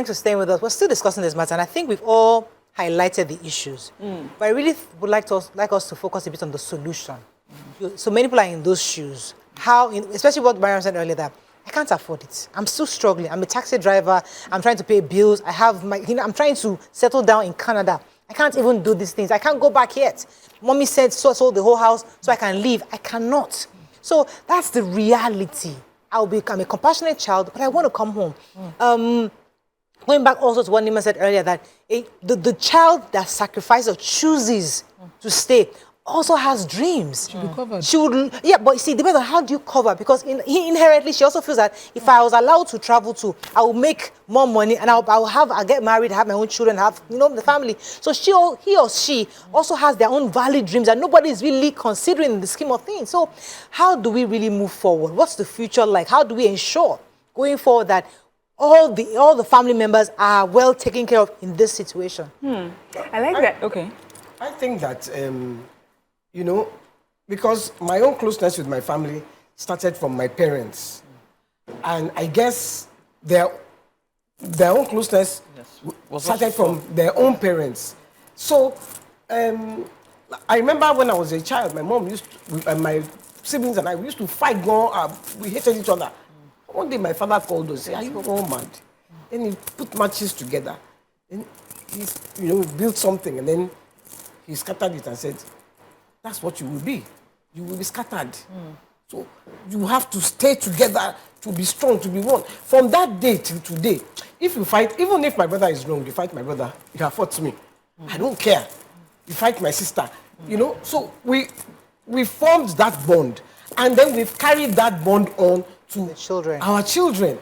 Thanks for staying with us. We're still discussing this matter, and I think we've all highlighted the issues. But I really would like us to focus a bit on the solution. So many people are in those shoes. Especially what Mariam said earlier, that I can't afford it. I'm still struggling. I'm a taxi driver. I'm trying to pay bills. I have I'm trying to settle down in Canada. I can't even do these things. I can't go back yet. Mommy said sold the whole house so I can leave. I cannot. So that's the reality. I'm a compassionate child, but I want to come home. Going back also to what Nima said earlier, that the child that sacrifices or chooses to stay also has dreams. She'll be covered. But you see, depends on how do you cover, because inherently she also feels that if I was allowed to travel too, I will make more money and I'll get married, have my own children, have the family. So he or she also has their own valid dreams that nobody is really considering in the scheme of things. So how do we really move forward? What's the future like? How do we ensure going forward that all the family members are well taken care of in this situation? I like that. Okay. I think that because my own closeness with my family started from my parents. And I guess their own closeness started from their own parents. So I remember when I was a child, my mom my siblings and I, we used to fight, we hated each other. One day my father called us, said, "Are you all mad?" Then he put matches together. Then he built something, and then he scattered it and said, "That's what you will be. You will be scattered. So you have to stay together to be strong, to be one." From that day till today, if you fight, even if my brother is wrong, you fight my brother, you have fought me. I don't care. You fight my sister. So we formed that bond. And then we've carried that bond on to our children.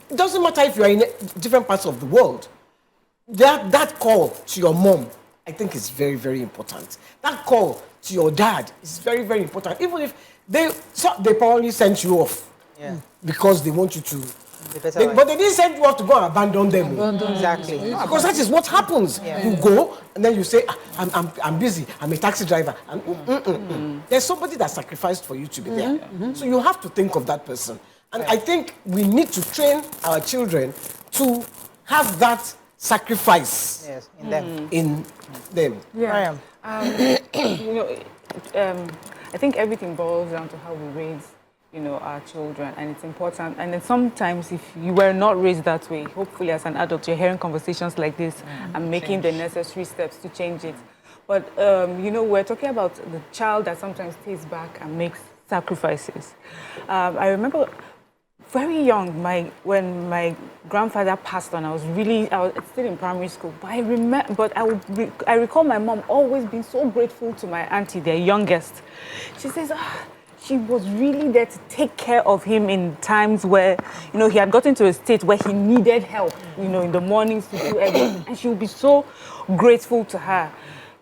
It doesn't matter if you are in different parts of the world. That call to your mom, I think, is very, very important. That call to your dad is very, very important. Even if they probably sent you off because they want you to. But they didn't send you off to go and abandon them. Exactly. Because that is what happens. You go and then you say, I'm busy. I'm a taxi driver. There's somebody that sacrificed for you to be there. So you have to think of that person. And I think we need to train our children to have that sacrifice in them. Yeah. I think everything boils down to how we raise, our children, and it's important. And then sometimes, if you were not raised that way, hopefully as an adult, you're hearing conversations like this and making the necessary steps to change it. But we're talking about the child that sometimes stays back and makes sacrifices. I remember very young, when my grandfather passed on, I was still in primary school. But I recall my mom always being so grateful to my auntie, their youngest. She says, she was really there to take care of him in times where, he had gotten to a state where he needed help, in the mornings to do everything. And she would be so grateful to her,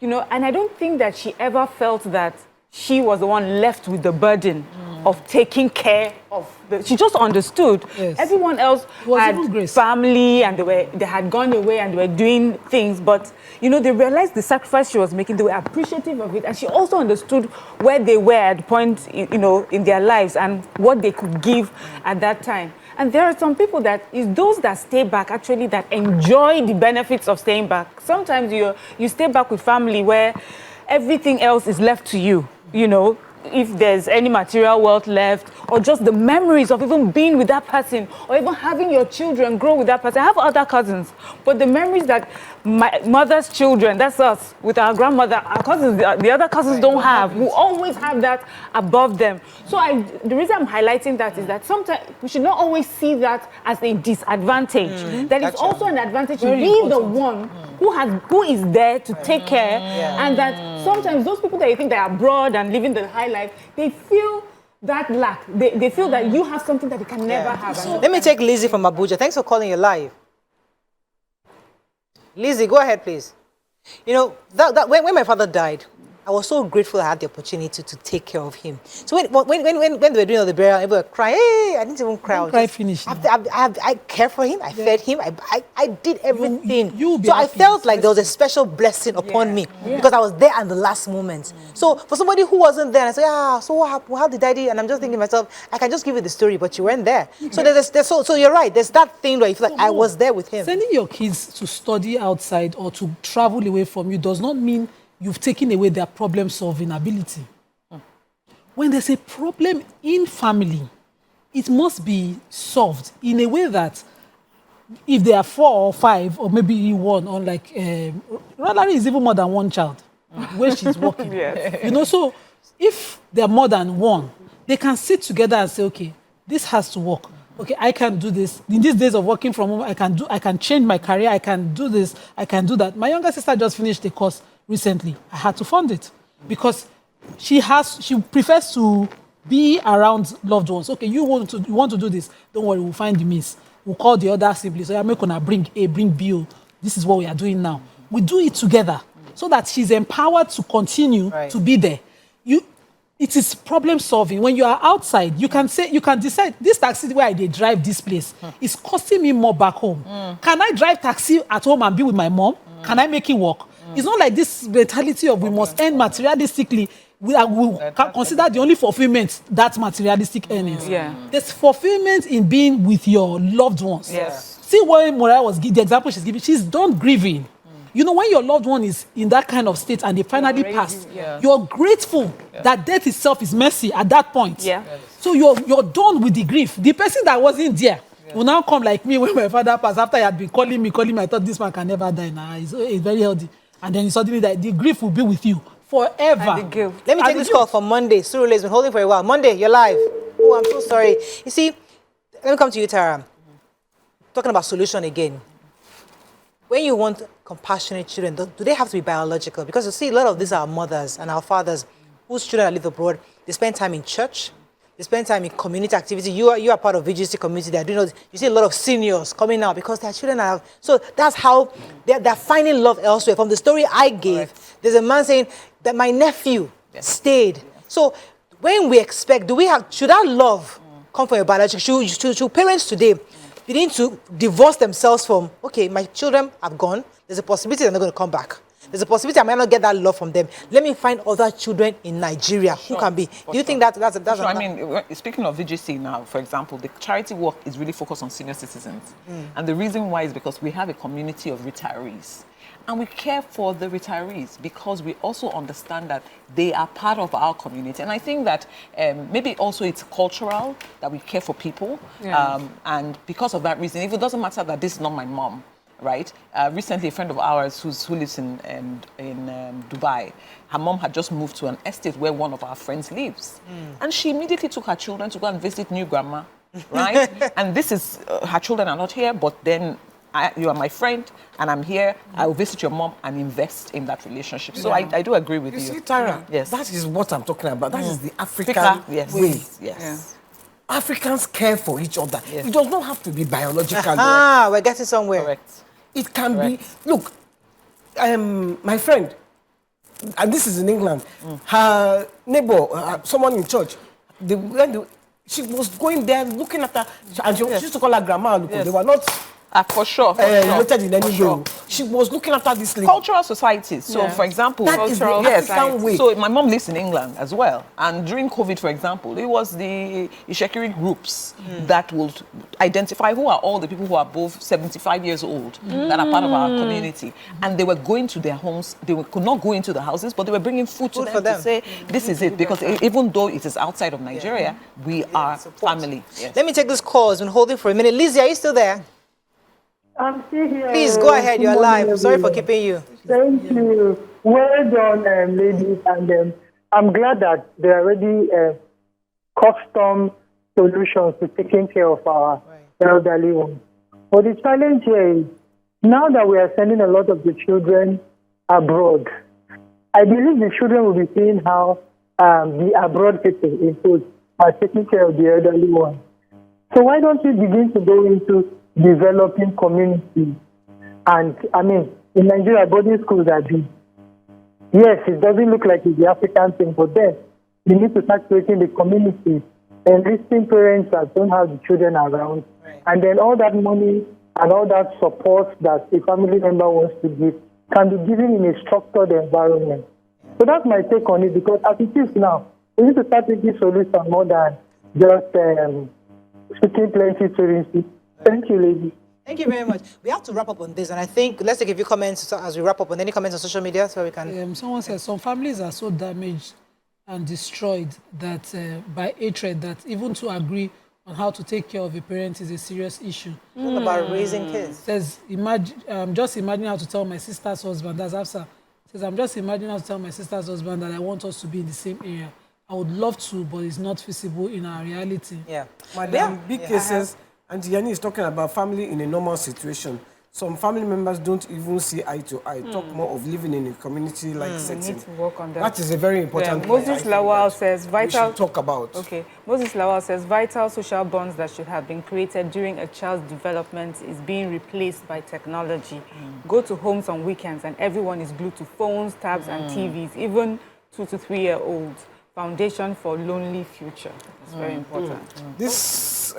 And I don't think that she ever felt that she was the one left with the burden of taking care of she just understood. Yes. Everyone else had family and they had gone away and they were doing things, but they realized the sacrifice she was making. They were appreciative of it, and she also understood where they were at the point in their lives and what they could give at that time. And there are some people those that stay back actually that enjoy the benefits of staying back. Sometimes you stay back with family where everything else is left to you, if there's any material wealth left, or just the memories of even being with that person, or even having your children grow with that person. I have other cousins, but the memories that my mother's children, that's us, with our grandmother, our cousins, the other cousins don't have. We always have that above them. So the reason I'm highlighting that is that sometimes we should not always see that as a disadvantage. That is also an advantage to be the one who is there to take care, and that sometimes those people that you think they are abroad and living the high life, they feel that lack. They feel that you have something that they can never have. Let me take Lizzie from Abuja. Thanks for calling you live. Lizzie, go ahead, please. When my father died, I was so grateful I had the opportunity to take care of him. So when they were doing all the burial, everybody were crying. Hey, I didn't even cry. Don't cry, finish. I cared for him. I fed him. I did everything. You'll be so I happy, felt like there was a special blessing upon me because I was there at the last moment. So for somebody who wasn't there, I said, so what happened? How did I do? And I'm just thinking to myself, I can just give you the story, but you weren't there. So so you're right. There's that thing where you feel like I was there with him. Sending your kids to study outside or to travel away from you does not mean you've taken away their problem-solving ability. When there's a problem in family, it must be solved in a way that if there are 4 or 5 or maybe 1, unlike Rodari is even more than 1 child, where she's working. You know, so if there are more than 1, they can sit together and say, okay, this has to work. Okay, I can do this. In these days of working from home, I can change my career, I can do this, I can do that. My younger sister just finished a course recently. I had to fund it because she prefers to be around loved ones. Okay, you want to do this, don't worry, we'll find the means. We'll call the other siblings. So I'm not gonna bring A, bring B. This is what we are doing now. We do it together so that she's empowered to continue to be there. It is problem solving. When you are outside, you can decide, this taxi where I drive this place is costing me more back home. Can I drive taxi at home and be with my mom? Can I make it work? It's not like this mentality of we must earn materialistically. We consider the only fulfillment that materialistic earnings. There's fulfillment in being with your loved ones. See what Moria was the example she's giving. She's done grieving. You know, when your loved one is in that kind of state and they finally pass, you're grateful that death itself is mercy at that point. So you're done with the grief. The person that wasn't there will now come like me when my father passed. After he had been calling me, I thought this man can never die now. He's very healthy. And then suddenly the grief will be with you forever. Let me take this call from Monday. Surule has been holding for a while. Monday, you're live. Oh, I'm so sorry. You see, let me come to you, Tara. Talking about solution again. When you want compassionate children, do they have to be biological? Because you see, a lot of these are our mothers and our fathers whose children live abroad. They spend time in church. They spend time in community activity. You are part of VGC community. They're doing. You see a lot of seniors coming out because their children are. So that's how they're finding love elsewhere. From the story I gave, there's a man saying that my nephew stayed. So when we expect, should that love come from a biological? Should parents today begin to divorce themselves from, okay, my children have gone. There's a possibility they're not going to come back. There's a possibility I might not get that love from them. Let me find other children in Nigeria who can be. Do you think that's I mean, speaking of VGC now, for example, the charity work is really focused on senior citizens. And the reason why is because we have a community of retirees. And we care for the retirees because we also understand that they are part of our community. And I think that maybe also it's cultural that we care for people. And because of that reason, if it doesn't matter that this is not my mom, right? Recently, a friend of ours who lives in Dubai, her mom had just moved to an estate where one of our friends lives. And she immediately took her children to go and visit new grandma, right? And this is, her children are not here, but then you are my friend, and I'm here. I will visit your mom and invest in that relationship. So I do agree with you. You see, Tara, that is what I'm talking about. That is the African way. Africans care for each other. It does not have to be biological. We're getting somewhere. Correct. It can be. Look, my friend, and this is in England, her neighbor, someone in church, she was going there looking at her, and she used to call her grandma. They were not for sure. Related in any way. She was looking after this lady. Cultural societies. So, for example, that is the African way. So, my mom lives in England as well. And during COVID, for example, it was the Ishekiri groups that will identify who are all the people who are above 75 years old that are part of our community. And they were going to their homes. They could not go into the houses, but they were bringing food to them to say, this is it. Because even though it is outside of Nigeria, we are family. Let me take this call. It's been holding for a minute. Lizzie, are you still there? I'm still here. Please go ahead. You're live. Sorry for keeping you. Thank you. Well done, ladies. And I'm glad that there are already custom solutions to taking care of our elderly ones. But the challenge here is, now that we are sending a lot of the children abroad, I believe the children will be seeing how the abroad people are taking care of the elderly ones. So why don't we begin to go into developing communities? And I mean, in Nigeria, boarding schools are big. yes, it doesn't look like it's the African thing, but then you need to start creating the community, enlisting parents that don't have the children around, and then all that money and all that support that a family member wants to give can be given in a structured environment. So that's my take on it, because as it is now, we need to start taking solutions more than just speaking plenty to rinse. Thank you, lady. Thank you very much. We have to wrap up on this, and I think let's take a few comments as we wrap up. On any comments on social media, so we can. Someone says some families are so damaged and destroyed that by hatred that even to agree on how to take care of a parent is a serious issue. What about raising kids? Says, just imagine how to tell my sister's husband. That's Afsa. Says, I'm just imagining how to tell my sister's husband that I want us to be in the same area. I would love to, but it's not feasible in our reality. Yeah. Madam, big cases, Auntie Yanni is talking about family in a normal situation. Some family members don't even see eye to eye. Talk more of living in a community-like setting. We need to work on that. That is a very important point. Moses Lawal says vital. We should talk about. Okay. Moses Lawal says vital social bonds that should have been created during a child's development is being replaced by technology. Go to homes on weekends and everyone is glued to phones, tabs, and TVs. Even 2 to 3 year olds. Foundation for lonely future. It's very important. This,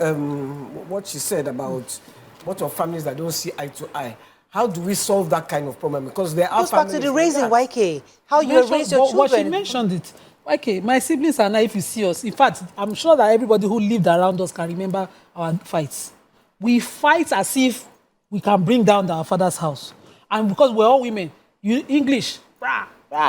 what she said about what of families that don't see eye to eye. How do we solve that kind of problem? Because there are goes back to the raising, YK. How you raise your children. But she mentioned it. YK, my siblings and I, if you see us, in fact, I'm sure that everybody who lived around us can remember our fights. We fight as if we can bring down our father's house. And because we're all women, you English,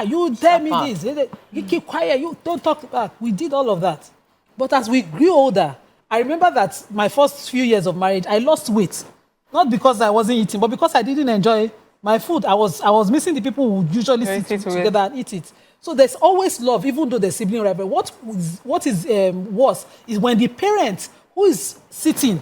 you tell me this, you keep quiet, you don't talk back. We did all of that. But as we grew older, I remember that my first few years of marriage, I lost weight. Not because I wasn't eating, but because I didn't enjoy my food. I was missing the people who usually sit together and eat it. So there's always love, even though there's sibling rivalry. What is worse is when the parent who is sitting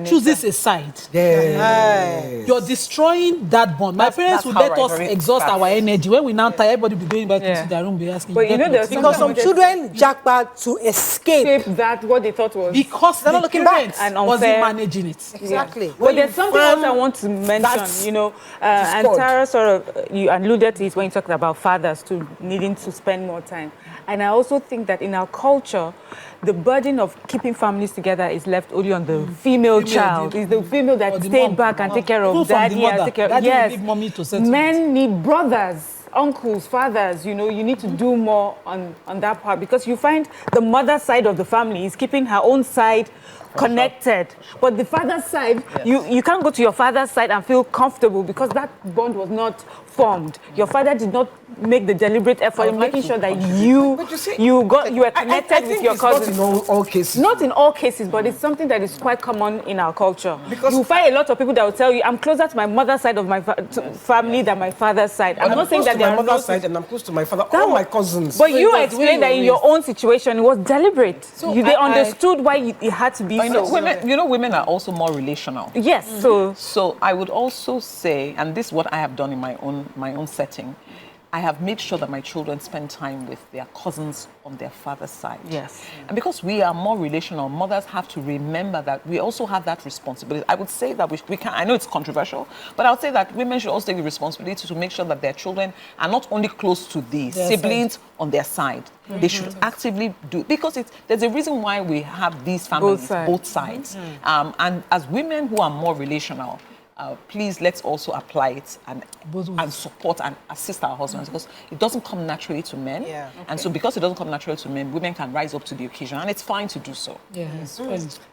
chooses a side. You're destroying that bond. My parents would let us exhaust our energy. When we now tire, everybody will be going back into their room, be asking. But you know, there's because some children JAPA to escape that what they thought was because they're not looking back and wasn't managing it. Exactly. But there's something else I want to mention. You know, and Tara sort of you alluded to it when you talked about fathers too needing to spend more time. And I also think that in our culture, the burden of keeping families together is left only on the female child. It's the female that stayed back and take care of daddy and take care of... Yes, men need brothers, uncles, fathers. You know, you need to do more on that part because you find the mother side of the family is keeping her own side connected. But the father's side, you can't go to your father's side and feel comfortable because that bond was not formed. Your father did not make the deliberate effort in making sure that you were connected with your cousins. Not in all cases. Not in all cases, but it's something that is quite common in our culture. Because you find a lot of people that will tell you, I'm closer to my mother's side of my family than my father's side. I'm not saying that they are my mother's side and I'm close to my father. All my cousins. But you explained that in your own situation, it was deliberate. So they understood why it had to be so. Women are also more relational. Yes. So I would also say, and this is what I have done in my own setting, I have made sure that my children spend time with their cousins on their father's side. Yes. And because we are more relational, mothers have to remember that we also have that responsibility. I would say that we can, I know it's controversial, but I would say that women should also take the responsibility to make sure that their children are not only close to the siblings on their side. They should actively do, because there's a reason why we have these families, both sides. And as women who are more relational, please let's also apply it and support and assist our husbands because it doesn't come naturally to men. And so because it doesn't come naturally to men, women can rise up to the occasion and it's fine to do so.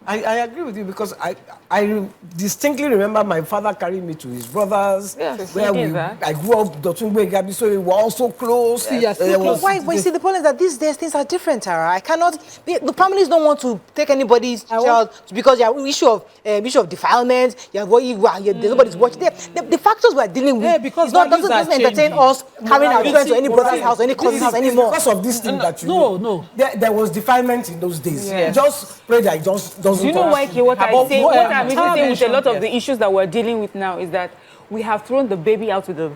I agree with you because I distinctly remember my father carrying me to his brothers. Where I grew up, Dotungwe, so we were also close. Why see the point is that these days things are different, Tara. I cannot. The families don't want to take anybody's child because you have issue of defilement. Nobody's watching. The factors we're dealing with doesn't entertain us carrying our children to any brother's house, any cousin's house anymore. Because of this thing that you know. There was defilement in those days. Just pray that it doesn't. You know why? What I'm saying with a lot of the issues that we're dealing with now is that we have thrown the baby out with the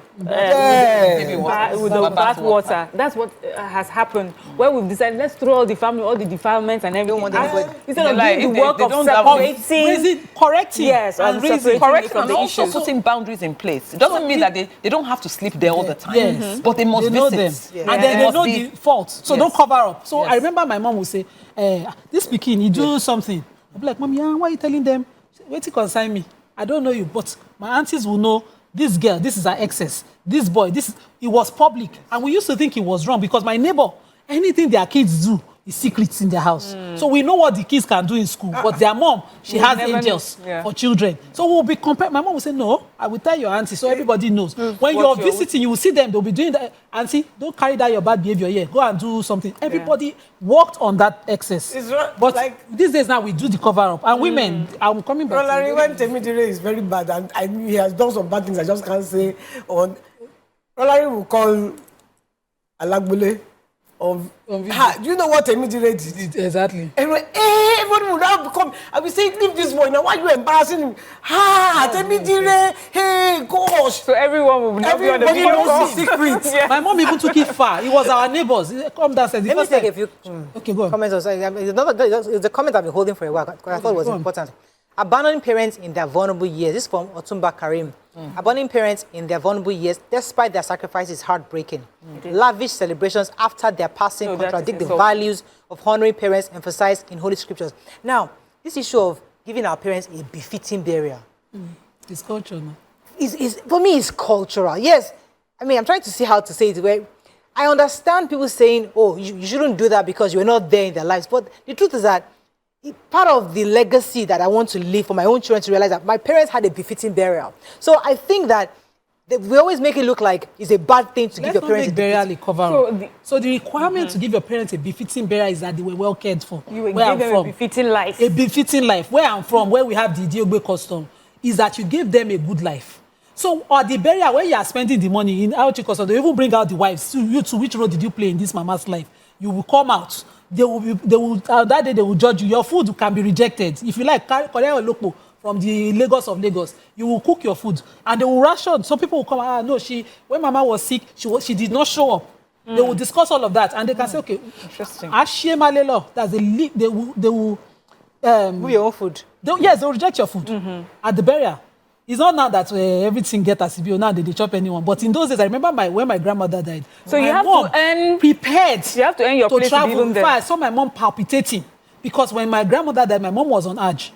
bath water. That's what has happened. Where we've decided, let's throw all the family, all the defilements and everything. Instead of doing the work of separating, correcting, yes, and separating. and the also issues. putting boundaries in place. It doesn't mean that they don't have to sleep there all the time. Yes. But they must They know visit. them. And then they must know be- the fault. So Yes. don't cover up. So Yes. I remember my mom would say, this bikini, you do something. I'll be like, Mom, why are you telling them? Wait till consign me. I don't know you, but my aunties will know this girl, this is her excess. This boy, it was public. And we used to think it was wrong because my neighbor, anything their kids do is secrets in their house. So we know what the kids can do in school, but their mom, she has never angels know. Yeah. for children. So we'll be compared. My mom will say, no, I will tell your auntie so everybody knows. When What you're you're- visiting, you will see them, they'll be doing that. Auntie, don't carry that your bad behavior here. Go and do something. Everybody worked on that excess. It's right, But like- these days now, we do the cover up. And women, I'm coming back to Rolari, when Temidire is very bad and he has done some bad things I just can't say on, Rolari will call Alagbule on video. do you know what Temidire did? Exactly. Everybody will now become, I will say, leave this boy now, why are you embarrassing him? Temidire, hey, gosh. So everyone will not be on the Everybody video knows call. the secrets. Yeah. My mom even took it far. It was our neighbors. Come downstairs. Let me take a few Okay, go on. comments. Also. It's a comment I've been holding for a while because I thought it was Go on. important. Abandoning parents in their vulnerable years. This is from Otumba Karim. Abandoning parents in their vulnerable years, despite their sacrifices, is heartbreaking. Lavish celebrations after their passing No, that is contradict the insult. values of honoring parents emphasized in Holy Scriptures. Now, this issue of giving our parents a befitting burial It's culture now. is for me, it's cultural. Yes, I mean, I'm trying to see how to say it. Where I understand people saying, "Oh, you shouldn't do that because you're not there in their lives," but the truth is that part of the legacy that I want to leave for my own children to realize that my parents had a befitting burial. So I think that we always make it look like it's a bad thing to give your parents a burial befitting. a cover So up. So the requirement to give your parents a befitting burial is that they were well cared for. You will Where give I'm them from. a befitting life. A befitting life. Where I'm from, where we have the Diogbe custom, is that you give them a good life. So at the burial, where you are spending the money in Auchi custom, they even bring out the wives. To which role did you play in this mama's life? You will come out. That day they will judge you. Your food can be rejected. If you like, Korea or Lopo from the Lagos of Lagos, you will cook your food and they will ration. Some people will come, no, when mama was sick, she did not show up. They will discuss all of that and they can say, okay, Interesting. that's they will Move your own food. yes, they will reject your food at the burial. It's not now that everything gets as civil now they chop anyone. But in those days, I remember when my grandmother died. So you my have mom to earn. prepared. You have to earn your to place to be travel. even In there. fact, I saw my mom palpitating because when my grandmother died, my mom was on Hajj,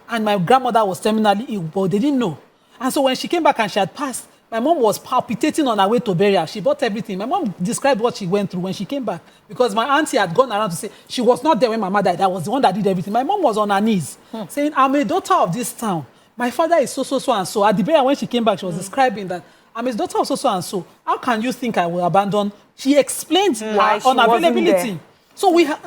and my grandmother was terminally ill, but they didn't know. And so when she came back and she had passed, my mom was palpitating on her way to burial. She bought everything. My mom described what she went through when she came back because my auntie had gone around to say she was not there when my mother died. I was the one that did everything. My mom was on her knees saying, "I'm a daughter of this town. My father is so and so." At the burial, when she came back, she was describing that I'm his daughter of so and so. How can you think I will abandon? She explained Why her she wasn't unavailability. there. So we have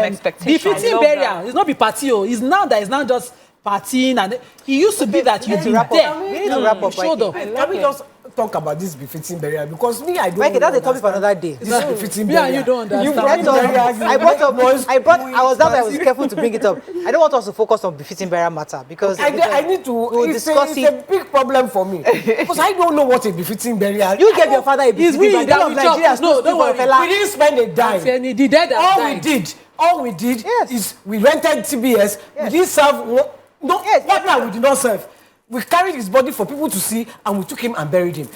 expectation. befitting I love burial. that. It's not be party. It's now that it's not just partying and it used to be that you need to be wrap up. there. We need to wrap up, You showed up. Mikey. Can we just talk about this befitting burial? Because me, I don't Mikey, that's a understand topic for another day. This befitting Me burial. and you don't understand. Let us, I brought up. I was that. I was careful to bring it up. I don't want us to focus on befitting burial matter because I need to. we'll discuss it's a big problem for me because I don't know what a befitting burial. you gave your father a befitting we burial. that All we of Nigeria chop. No, stood don't for a worry. fella. We didn't spend a dime. The dead have died. All we did Yes. is we rented TBS. We didn't serve. Yes. Partner, we did not serve. We carried his body for people to see, and we took him and buried him.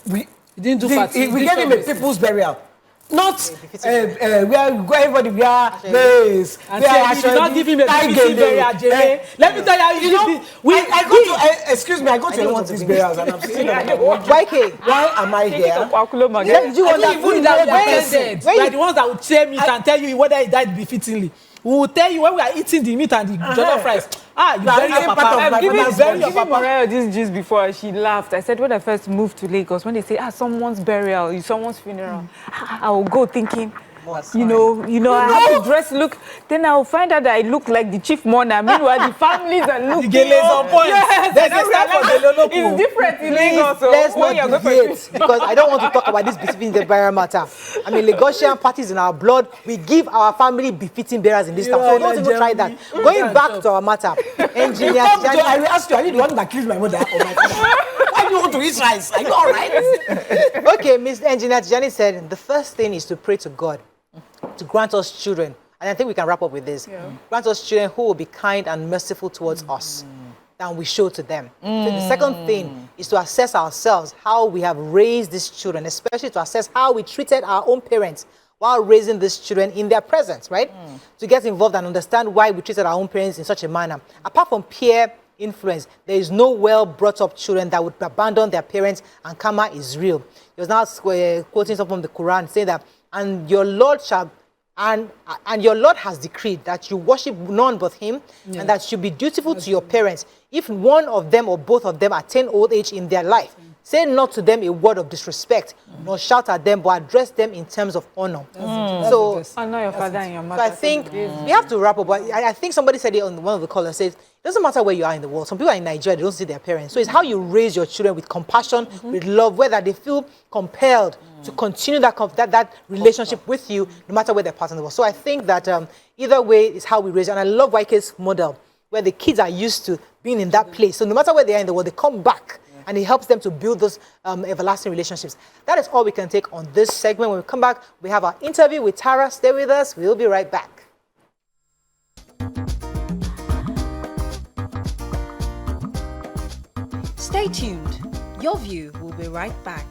We didn't do party. We Did gave him a something. people's burial. Not where we go, everybody wear lace. And say, we did not give him a befitting burial, Jerry. Let me tell you how you know. I go to, excuse me, I go to a don't lot want of to these bring burials and I'm sitting on YK. why am I Take it here? up, Akulo Maga. Yeah, did you want that? We that When- dead. when We are you- the ones that will share meat and tell you whether he died befittingly. We will tell you when we are eating the meat and the jollof rice. You You are bury your eating part papa. of my You mother's bury body. your Giving papa. Mariah this gist before and she laughed. I said when I first moved to Lagos, when they say someone's burial, someone's funeral, I will go thinking, you know, I have to dress look. Then I will find out that I look like the chief mourner. Meanwhile, the families are looking. The geles on point. Yes, There's and a style for I the realized lolopo. it's different in Please, Lagos. So let's when not you're going deviate because I don't want to talk about this befitting the burial matter. I mean, Lagosian parties in our blood. We give our family befitting burials in this town. So don't even try that. Going back to our matter, engineer Tijani- I will ask you, are you the one that killed my mother or my father? Why do you want to eat rice? Are you all right? Okay, Mr. Engineer Tijani said the first thing is to pray to God to grant us children. And I think we can wrap up with this. Grant us children who will be kind and merciful towards us. than we show to them. So the second thing is to assess ourselves, how we have raised these children, especially to assess how we treated our own parents while raising these children in their presence, right? To get involved and understand why we treated our own parents in such a manner. Apart from peer influence, there is no well brought up children that would abandon their parents, and karma is real. He was now quoting something from the Quran saying that, and your Lord shall and your Lord has decreed that you worship none but him, and that you be dutiful to your parents. If one of them or both of them attain old age in their life, say not to them a word of disrespect, nor shout at them, but address them in terms of honor. So Honor your father and your mother. I think we have to wrap up. But I think somebody said it on one of the callers, says, it doesn't matter where you are in the world. Some people are in Nigeria, they don't see their parents. So it's how you raise your children with compassion, with love, whether they feel compelled to continue that relationship with you, no matter where they're part in the world. So I think that either way is how we raise. And I love YK's model, where the kids are used to being in that place. So no matter where they are in the world, they come back. And it helps them to build those everlasting relationships. That is all we can take on this segment. When we come back, we have our interview with Tara. Stay with us. We'll be right back. Stay tuned. Your View will be right back.